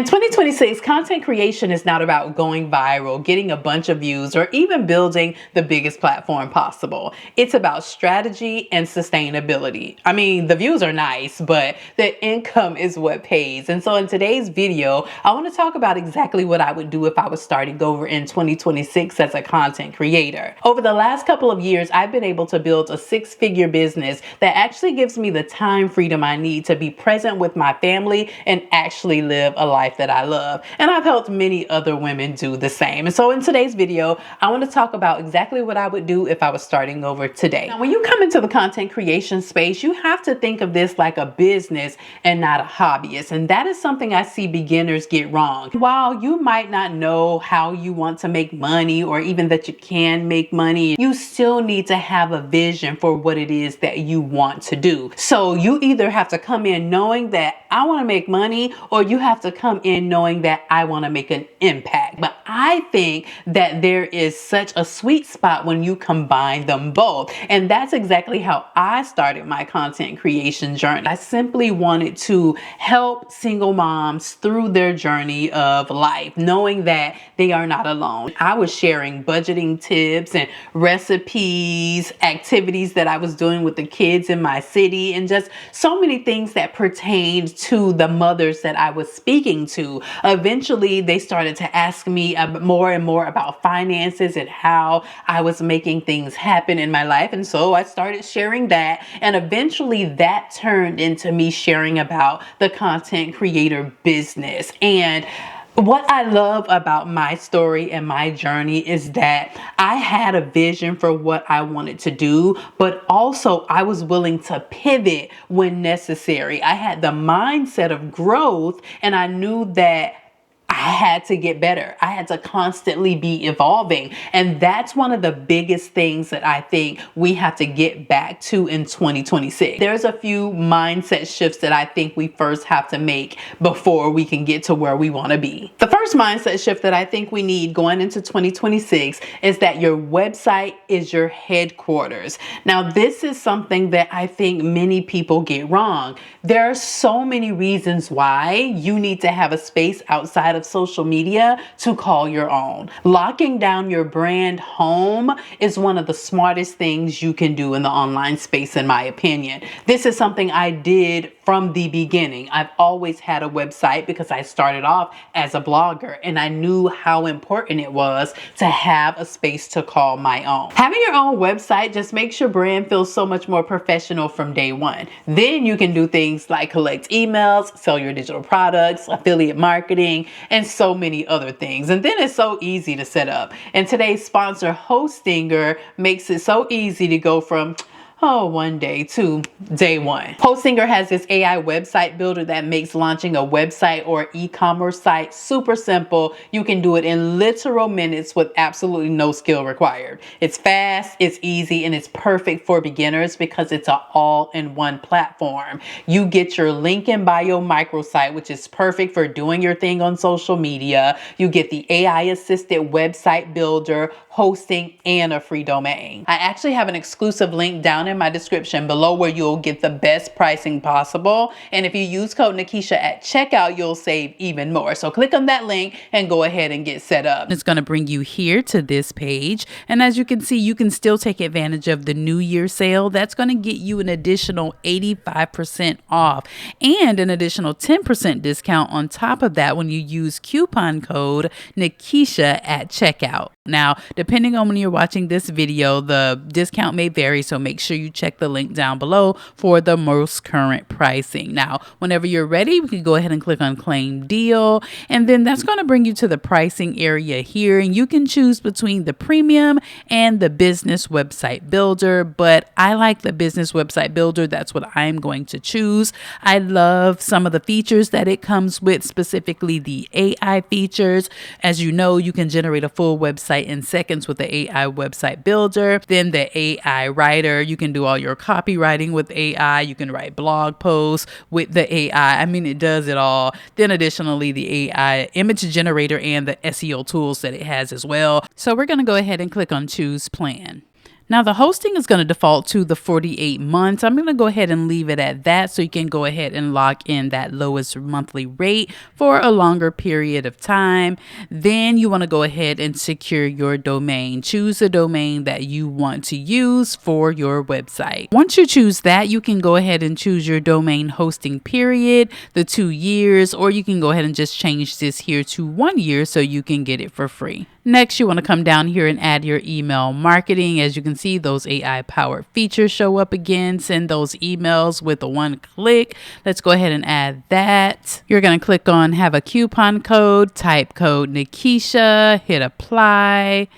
In 2026, content creation is not about going viral, getting a bunch of views, or even building the biggest platform possible. It's about strategy and sustainability. I mean, the views are nice, but the income is what pays. And so in today's video, I want to talk about exactly what I would do if I was starting over in 2026 as a content creator. Over the last couple of years, I've been able to build a six-figure business that actually gives me the time freedom I need to be present with my family and actually live a life that I love. And I've helped many other women do the same. And so in today's video, I want to talk about exactly what I would do if I was starting over today. Now, when you come into the content creation space, you have to think of this like a business and not a hobbyist. And that is something I see beginners get wrong. While you might not know how you want to make money or even that you can make money, you still need to have a vision for what it is that you want to do. So you either have to come in knowing that I want to make money, or you have to come in knowing that I want to make an impact. But I think that there is such a sweet spot when you combine them both. And that's exactly how I started my content creation journey. I simply wanted to help single moms through their journey of life, knowing that they are not alone. I was sharing budgeting tips and recipes, activities that I was doing with the kids in my city, and just so many things that pertained to the mothers that I was speaking to. Eventually, they started to ask me more and more about finances and how I was making things happen in my life. And so I started sharing that. And eventually that turned into me sharing about the content creator business. And what I love about my story and my journey is that I had a vision for what I wanted to do, but also I was willing to pivot when necessary. I had the mindset of growth, and I knew that I had to get better. I had to constantly be evolving. And that's one of the biggest things that I think we have to get back to in 2026. There's a few mindset shifts that I think we first have to make before we can get to where we want to be. The first mindset shift that I think we need going into 2026 is that your website is your headquarters. Now, this is something that I think many people get wrong. There are so many reasons why you need to have a space outside of social media to call your own. Locking down your brand home is one of the smartest things you can do in the online space, in my opinion. This is something I did from the beginning. I've always had a website because I started off as a blogger, and I knew how important it was to have a space to call my own. Having your own website just makes your brand feel so much more professional from day one. Then you can do things like collect emails, sell your digital products, affiliate marketing, and so many other things. And then it's so easy to set up. And today's sponsor, Hostinger, makes it so easy to go from one day to day one. Hostinger has this AI website builder that makes launching a website or e-commerce site super simple. You can do it in literal minutes with absolutely no skill required. It's fast, it's easy, and it's perfect for beginners because it's an all-in-one platform. You get your link in bio microsite, which is perfect for doing your thing on social media. You get the AI assisted website builder, hosting, and a free domain. I actually have an exclusive link down in my description below where you'll get the best pricing possible. And if you use code Nakisha at checkout, you'll save even more. So click on that link and go ahead and get set up. It's going to bring you here to this page. And as you can see, you can still take advantage of the New Year sale. That's going to get you an additional 85% off and an additional 10% discount on top of that when you use coupon code Nakisha at checkout. Now, depending on when you're watching this video, the discount may vary, so make sure you check the link down below for the most current pricing. Now, whenever you're ready, we can go ahead and click on Claim Deal, and then that's going to bring you to the pricing area here, and you can choose between the Premium and the Business Website Builder, but I like the Business Website Builder. That's what I'm going to choose. I love some of the features that it comes with, specifically the AI features. As you know, you can generate a full website in seconds with the AI website builder. Then the AI writer, you can do all your copywriting with AI. You can write blog posts with the AI. I mean, it does it all. Then additionally, the AI image generator and the SEO tools that it has as well. So we're going to go ahead and click on choose plan. Now the hosting is going to default to the 48 months. I'm going to go ahead and leave it at that so you can go ahead and lock in that lowest monthly rate for a longer period of time. Then you want to go ahead and secure your domain. Choose a domain that you want to use for your website. Once you choose that, you can go ahead and choose your domain hosting period, the 2 years, or you can go ahead and just change this here to 1 year so you can get it for free. Next, you want to come down here and add your email marketing. As you can see, those AI powered features show up again. Send those emails with a one click. Let's go ahead and add that. You're going to click on have a coupon code, type code Nakisha, hit apply,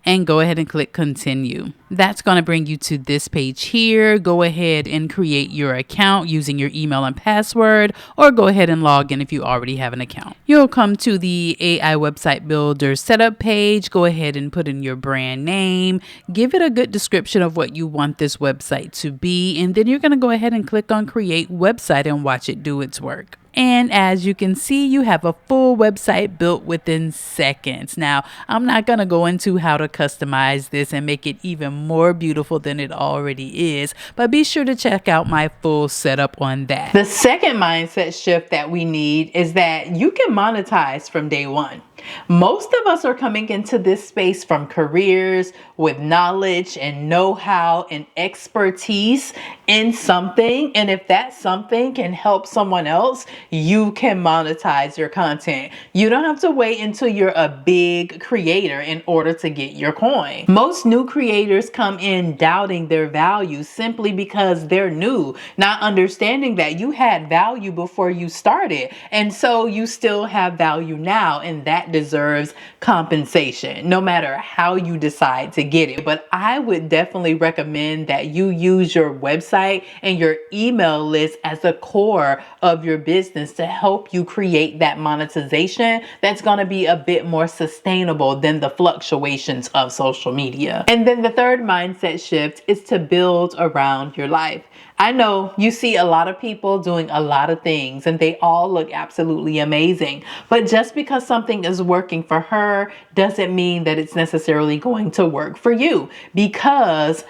and go ahead and click continue. That's going to bring you to this page here. Go ahead and create your account using your email and password, or go ahead and log in if you already have an account. You'll come to the AI website builder setup page. Go ahead and put in your brand name. Give it a good description of what you want this website to be, and then you're going to go ahead and click on create website and watch it do its work. And as you can see, you have a full website built within seconds. Now, I'm not going to go into how to customize this and make it even more beautiful than it already is, but be sure to check out my full setup on that. The second mindset shift that we need is that you can monetize from day one. Most of us are coming into this space from careers with knowledge and know-how and expertise in something. And if that something can help someone else, you can monetize your content. You don't have to wait until you're a big creator in order to get your coin. Most new creators come in doubting their value simply because they're new, not understanding that you had value before you started. And so you still have value now, and that deserves compensation, no matter how you decide to get it. But I would definitely recommend that you use your website and your email list as the core of your business to help you create that monetization that's going to be a bit more sustainable than the fluctuations of social media. And then the third mindset shift is to build around your life. I know you see a lot of people doing a lot of things and they all look absolutely amazing. But just because something is working for her doesn't mean that it's necessarily going to work for you, because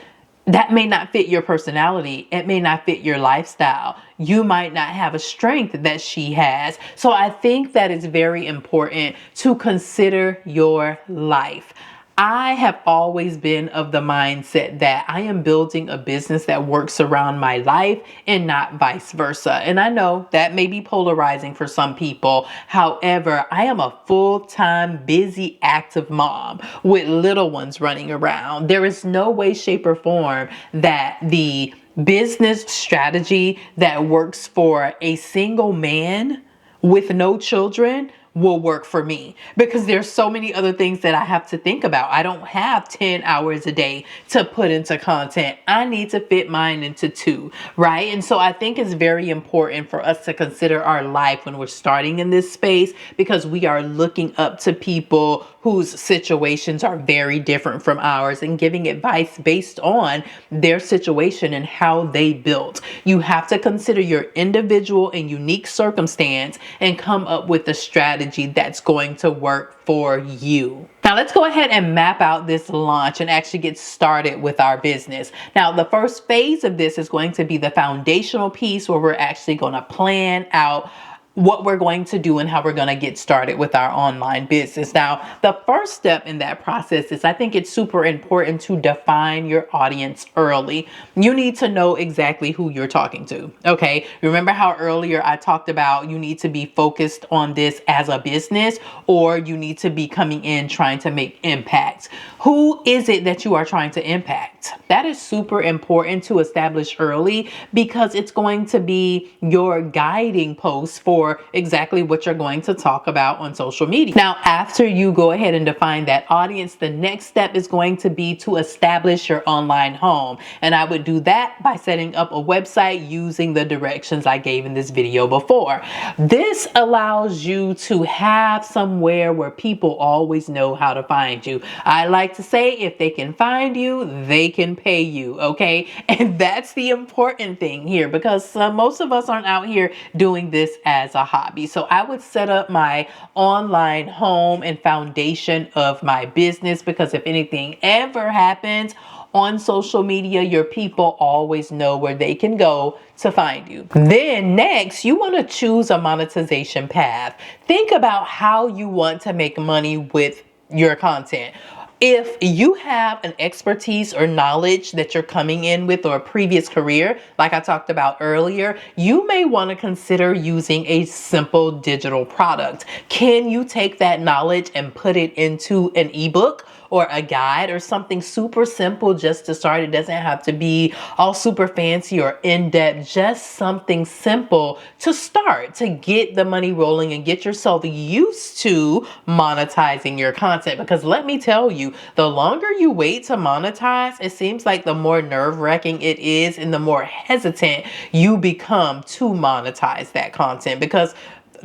that may not fit your personality. It may not fit your lifestyle. You might not have a strength that she has. So I think that it's very important to consider your life. I have always been of the mindset that I am building a business that works around my life and not vice versa. And I know that may be polarizing for some people. However, I am a full-time, busy, active mom with little ones running around. There is no way, shape, or form that the business strategy that works for a single man with no children will work for me, because there's so many other things that I have to think about. I don't have 10 hours a day to put into content. I need to fit mine into 2, right? And so I think it's very important for us to consider our life when we're starting in this space, because we are looking up to people whose situations are very different from ours and giving advice based on their situation and how they built. You have to consider your individual and unique circumstance and come up with a strategy that's going to work for you. Now let's go ahead and map out this launch and actually get started with our business. Now the first phase of this is going to be the foundational piece, where we're actually going to plan out what we're going to do and how we're going to get started with our online business. Now, the first step in that process is, I think it's super important to define your audience early. You need to know exactly who you're talking to. Okay. Remember how earlier I talked about you need to be focused on this as a business, or you need to be coming in trying to make impact. Who is it that you are trying to impact? That is super important to establish early, because it's going to be your guiding post for exactly what you're going to talk about on social media. Now, after you go ahead and define that audience, the next step is going to be to establish your online home. And I would do that by setting up a website using the directions I gave in this video before. This allows you to have somewhere where people always know how to find you. I like to say, if they can find you, they can pay you. Okay. And that's the important thing here, because most of us aren't out here doing this as a hobby. So I would set up my online home and foundation of my business, because if anything ever happens, on social media, your people always know where they can go to find you. Then next, you want to choose a monetization path. Think about how you want to make money with your content. If you have an expertise or knowledge that you're coming in with, or a previous career, like I talked about earlier, you may want to consider using a simple digital product. Can you take that knowledge and put it into an ebook or a guide or something super simple just to start? It doesn't have to be all super fancy or in-depth, just something simple to start, to get the money rolling and get yourself used to monetizing your content. Because let me tell you, the longer you wait to monetize, it seems like the more nerve-wracking it is and the more hesitant you become to monetize that content. Because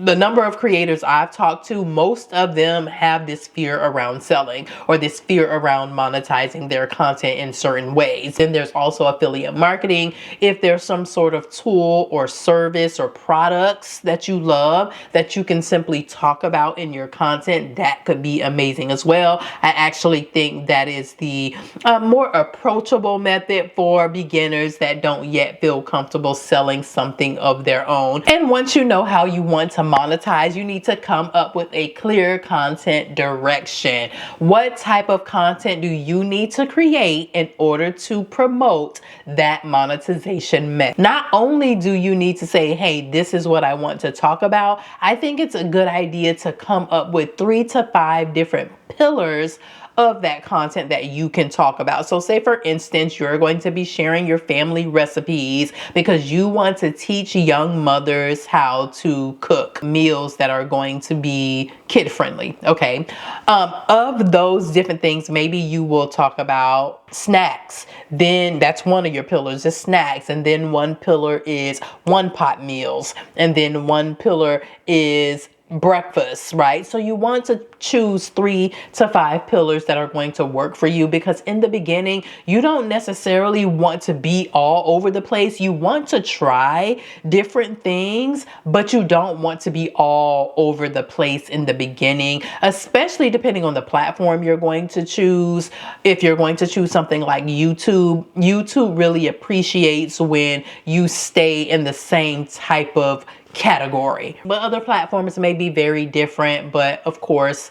the number of creators I've talked to, most of them have this fear around selling or this fear around monetizing their content in certain ways. Then there's also affiliate marketing. If there's some sort of tool or service or products that you love that you can simply talk about in your content, that could be amazing as well. I actually think that is the more approachable method for beginners that don't yet feel comfortable selling something of their own. And once you know how you want to monetize, you need to come up with a clear content direction. What type of content do you need to create in order to promote that monetization method? Not only do you need to say, hey, this is what I want to talk about, I think it's a good idea to come up with 3 to 5 different pillars of that content that you can talk about. So say for instance, you're going to be sharing your family recipes because you want to teach young mothers how to cook meals that are going to be kid friendly. Okay. Of those different things, maybe you will talk about snacks. Then that's one of your pillars is snacks. And then one pillar is one pot meals. And then one pillar is breakfast, right? So you want to choose 3 to 5 pillars that are going to work for you, because in the beginning, you don't necessarily want to be all over the place. You want to try different things, but you don't want to be all over the place in the beginning, especially depending on the platform you're going to choose. If you're going to choose something like YouTube, YouTube really appreciates when you stay in the same type of category. But other platforms may be very different, but of course,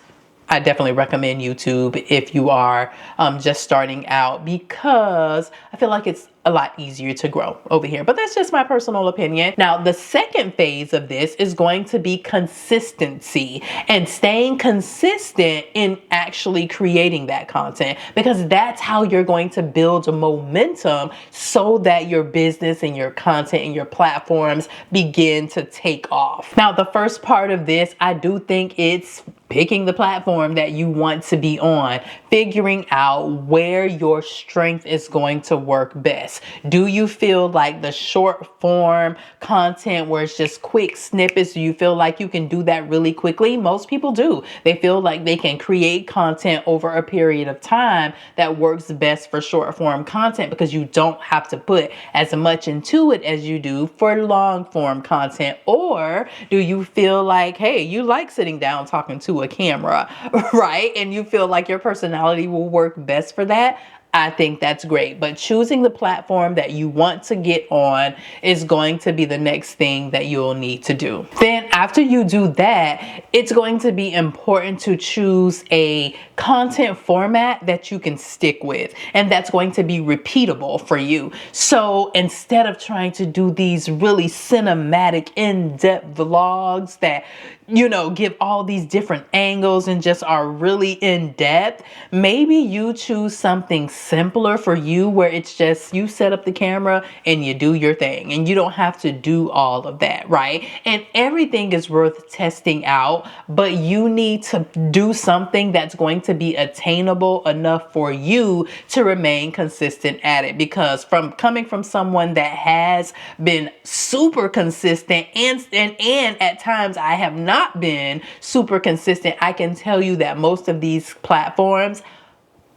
I definitely recommend YouTube if you are just starting out, because I feel like it's a lot easier to grow over here. But that's just my personal opinion. Now, the second phase of this is going to be consistency and staying consistent in actually creating that content, because that's how you're going to build a momentum so that your business and your content and your platforms begin to take off. Now, the first part of this, I do think it's picking the platform that you want to be on, figuring out where your strength is going to work best. Do you feel like the short form content where it's just quick snippets, do you feel like you can do that really quickly? Most people do. They feel like they can create content over a period of time that works best for short form content, because you don't have to put as much into it as you do for long form content. Or do you feel like, hey, you like sitting down talking to a camera, right? And you feel like your personality will work best for that? I think that's great. But choosing the platform that you want to get on is going to be the next thing that you'll need to do. Then after you do that, it's going to be important to choose a content format that you can stick with, and that's going to be repeatable for you. So instead of trying to do these really cinematic, in-depth vlogs that, you know, give all these different angles and just are really in depth, maybe you choose something simpler for you where it's just you set up the camera and you do your thing and you don't have to do all of that, right? And everything is worth testing out, but you need to do something that's going to be attainable enough for you to remain consistent at it. Because from coming from someone that has been super consistent and at times I have not been super consistent, I can tell you that most of these platforms,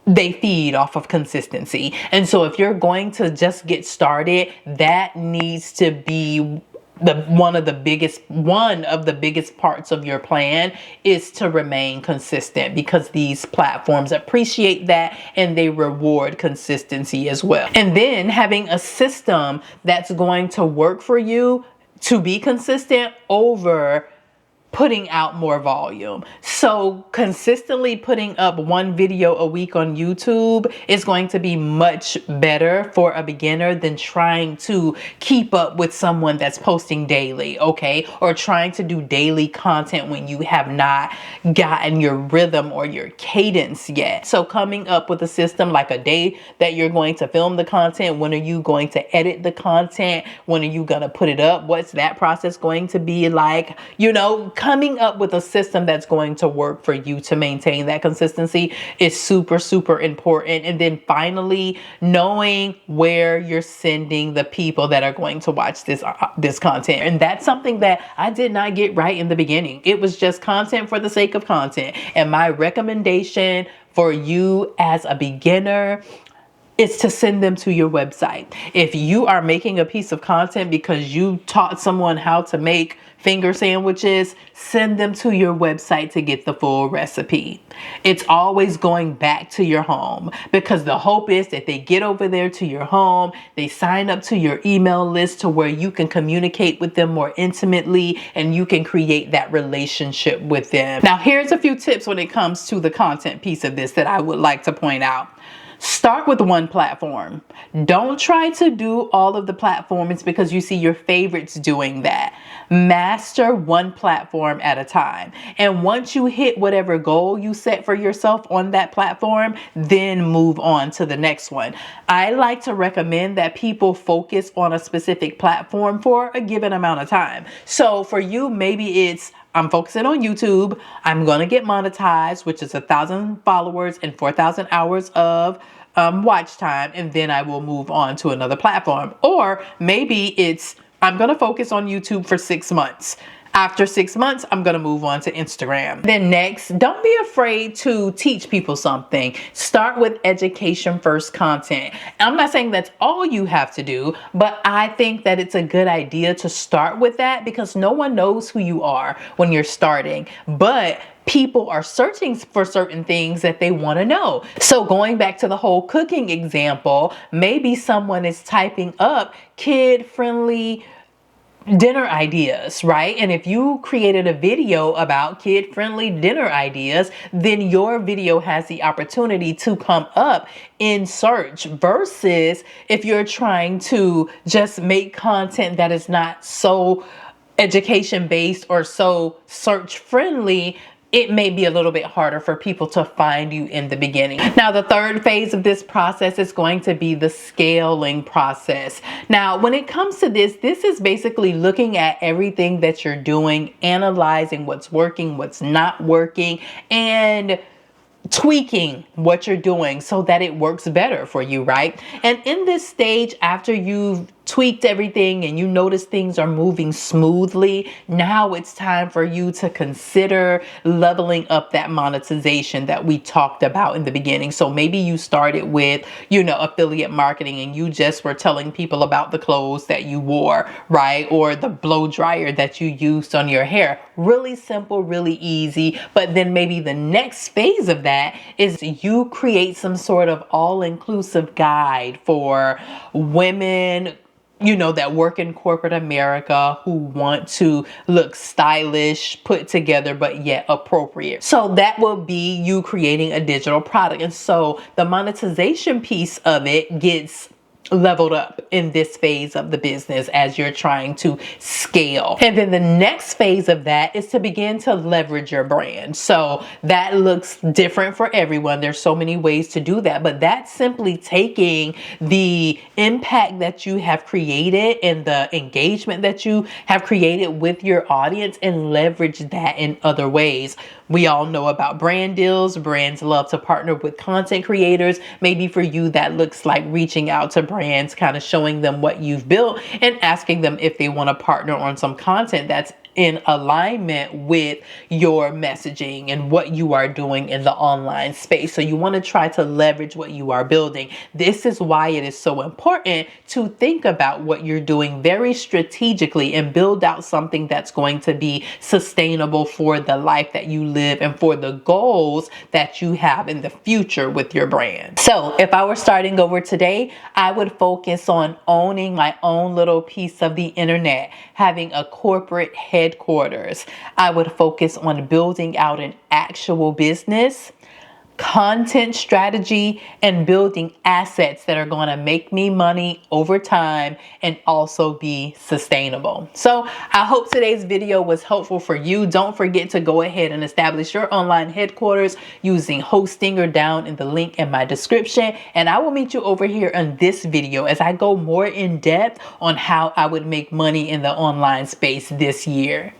they feed off of consistency. And so if you're going to just get started, that needs to be one of the biggest parts of your plan is to remain consistent, because these platforms appreciate that and they reward consistency as well. And then having a system that's going to work for you to be consistent over putting out more volume. So consistently putting up one video a week on YouTube is going to be much better for a beginner than trying to keep up with someone that's posting daily, okay? Or trying to do daily content when you have not gotten your rhythm or your cadence yet. So coming up with a system, like a day that you're going to film the content, when are you going to edit the content, when are you going to put it up, what's that process going to be like, coming up with a system that's going to work for you to maintain that consistency is super, super important. And then finally, knowing where you're sending the people that are going to watch this content. And that's something that I did not get right in the beginning. It was just content for the sake of content. And my recommendation for you as a beginner is to send them to your website. If you are making a piece of content because you taught someone how to make finger sandwiches, send them to your website to get the full recipe. It's always going back to your home, because the hope is that they get over there to your home, they sign up to your email list to where you can communicate with them more intimately and you can create that relationship with them. Now, here's a few tips when it comes to the content piece of this that I would like to point out. Start with one platform. Don't try to do all of the platforms because you see your favorites doing that. Master one platform at a time. And once you hit whatever goal you set for yourself on that platform, then move on to the next one. I like to recommend that people focus on a specific platform for a given amount of time. So for you, maybe it's I'm focusing on YouTube. I'm going to get monetized, which is 1,000 followers and 4,000 hours of watch time. And then I will move on to another platform. Or maybe it's I'm going to focus on YouTube for 6 months. After 6 months, I'm going to move on to Instagram. Then next, don't be afraid to teach people something. Start with education first content. I'm not saying that's all you have to do, but I think that it's a good idea to start with that, because no one knows who you are when you're starting. But people are searching for certain things that they want to know. So going back to the whole cooking example, maybe someone is typing up kid-friendly dinner ideas, right? And if you created a video about kid-friendly dinner ideas, then your video has the opportunity to come up in search, versus if you're trying to just make content that is not so education-based or so search-friendly, it may be a little bit harder for people to find you in the beginning. Now, the third phase of this process is going to be the scaling process. Now, when it comes to this is basically looking at everything that you're doing, analyzing what's working, what's not working, and tweaking what you're doing so that it works better for you, right? And in this stage, after you've tweaked everything and you notice things are moving smoothly, now it's time for you to consider leveling up that monetization that we talked about in the beginning. So maybe you started with, affiliate marketing, and you just were telling people about the clothes that you wore, right? Or the blow dryer that you used on your hair. Really simple, really easy. But then maybe the next phase of that is you create some sort of all-inclusive guide for women that work in corporate America who want to look stylish, put together, but yet appropriate. So that will be you creating a digital product. And so the monetization piece of it gets leveled up in this phase of the business as you're trying to scale. And then the next phase of that is to begin to leverage your brand. So that looks different for everyone. There's so many ways to do that, but that's simply taking the impact that you have created and the engagement that you have created with your audience and leverage that in other ways. We all know about brand deals. Brands love to partner with content creators. Maybe for you, that looks like reaching out to brands, kind of showing them what you've built and asking them if they want to partner on some content that's in alignment with your messaging and what you are doing in the online space. So you want to try to leverage what you are building. This is why it is so important to think about what you're doing very strategically and build out something that's going to be sustainable for the life that you live and for the goals that you have in the future with your brand. So if I were starting over today, I would focus on owning my own little piece of the internet, having a corporate headquarters. I would focus on building out an actual business, content strategy, and building assets that are going to make me money over time and also be sustainable. So I hope today's video was helpful for you. Don't forget to go ahead and establish your online headquarters using Hostinger down in the link in my description. And I will meet you over here in this video as I go more in depth on how I would make money in the online space this year.